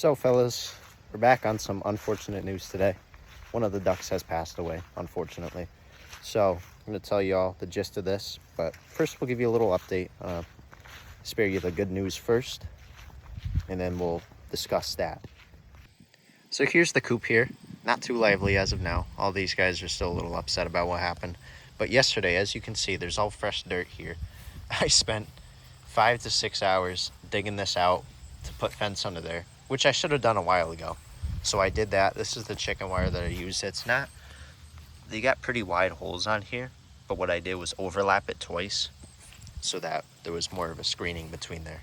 So fellas, we're back on some unfortunate news today. One of the ducks has passed away, unfortunately. So I'm going to tell you all the gist of this, but first we'll give you a little update. Spare you the good news first, and then we'll discuss that. So here's the coop here. Not too lively as of now. All these guys are still a little upset about what happened. But yesterday, as you can see, there's all fresh dirt here. I spent 5 to 6 hours digging this out to put fence under there, which I should have done a while ago. So I did that. This is the chicken wire that I used. It's not, they got pretty wide holes on here, but what I did was overlap it twice so that there was more of a screening between there.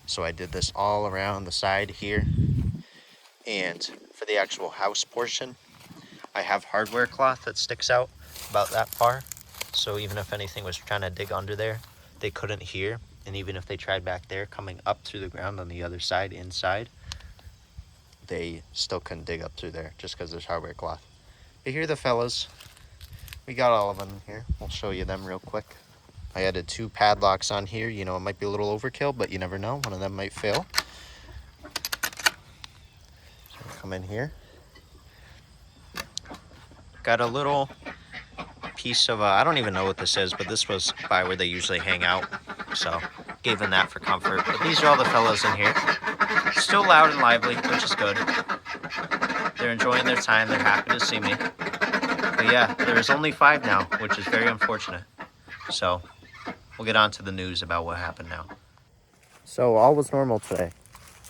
So I did this all around the side here. And for the actual house portion, I have hardware cloth that sticks out about that far. So even if anything was trying to dig under there, they couldn't hear. And even if they tried back there, coming up through the ground on the other side, inside, they still couldn't dig up through there just because there's hardware cloth. But here are the fellas. We got all of them here. We'll show you them real quick. I added 2 padlocks on here. You know, it might be a little overkill, but you never know. One of them might fail. So we'll come in here. Got a little piece of, I don't even know what this is, but this was by where they usually hang out. So gave them that for comfort. But these are all the fellows in here. Still loud and lively, which is good. They're enjoying their time. They're happy to see me. But yeah, there's only 5 now, which is very unfortunate. So we'll get on to the news about what happened now. So all was normal today.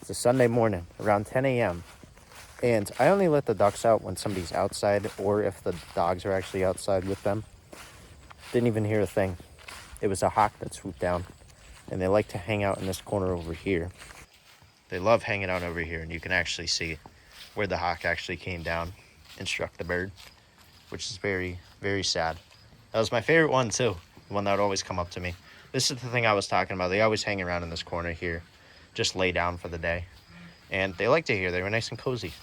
It's a Sunday morning, around 10 a.m. And I only let the ducks out when somebody's outside or if the dogs are actually outside with them. Didn't even hear a thing. It was a hawk that swooped down, and they like to hang out in this corner over here. They love hanging out over here, and you can actually see where the hawk actually came down and struck the bird, which is very, very sad. That was my favorite one too, the one that would always come up to me. This is the thing I was talking about. They always hang around in this corner here, just lay down for the day. And they like to hear. They were nice and cozy.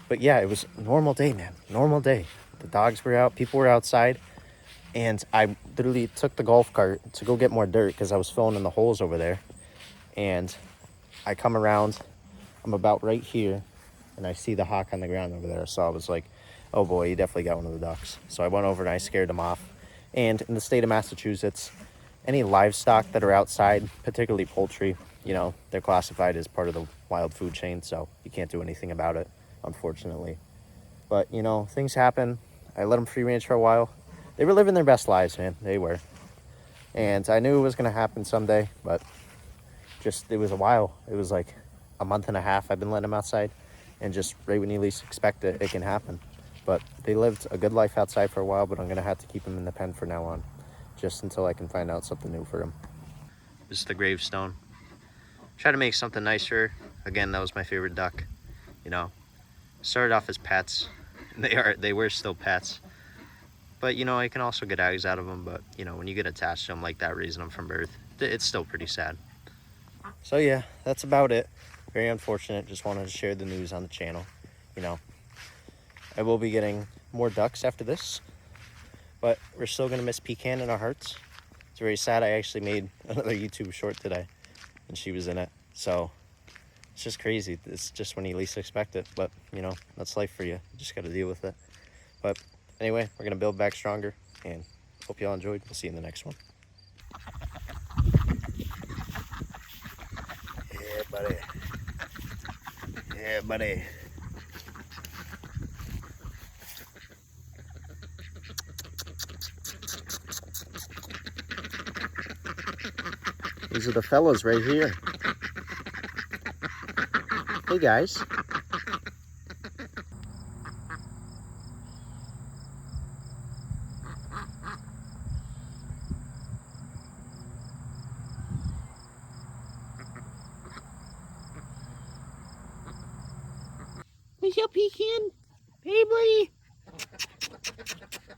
But yeah, it was a normal day, man. Normal day. The dogs were out. People were outside. And I literally took the golf cart to go get more dirt because I was filling in the holes over there. And I come around. I'm about right here. And I see the hawk on the ground over there. So I was like, oh boy, he definitely got one of the ducks. So I went over and I scared him off. And in the state of Massachusetts, any livestock that are outside, particularly poultry, you know, they're classified as part of the wild food chain. So you can't do anything about it, unfortunately. But, you know, things happen. I let them free range for a while. They were living their best lives, man. They were. And I knew it was going to happen someday, but just, it was a while. It was like a month and a half I've been letting them outside. And just right when you least expect it, it can happen. But they lived a good life outside for a while, but I'm going to have to keep them in the pen for now on. Just until I can find out something new for them. This is the gravestone. Try to make something nicer. Again, that was my favorite duck. You know, started off as pets. They were still pets. But, you know, I can also get eggs out of them. But, you know, when you get attached to them like that, raising them from birth, it's still pretty sad. So, yeah, that's about it. Very unfortunate. Just wanted to share the news on the channel. You know, I will be getting more ducks after this. But we're still going to miss Pecan in our hearts. It's very sad. I actually made another YouTube short today. And she was in it. So, it's just crazy. It's just when you least expect it. But, you know, that's life for you. You just got to deal with it. But anyway, we're going to build back stronger. And hope you all enjoyed. We'll see you in the next one. Yeah, buddy. Yeah, buddy. These are the fellas right here. Hey, guys. What's up, Pecan? Hey, buddy.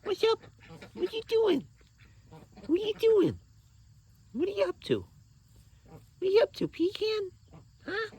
What's up? What you doing? What you doing? What are you up to? What are you up to, Pecan? Huh?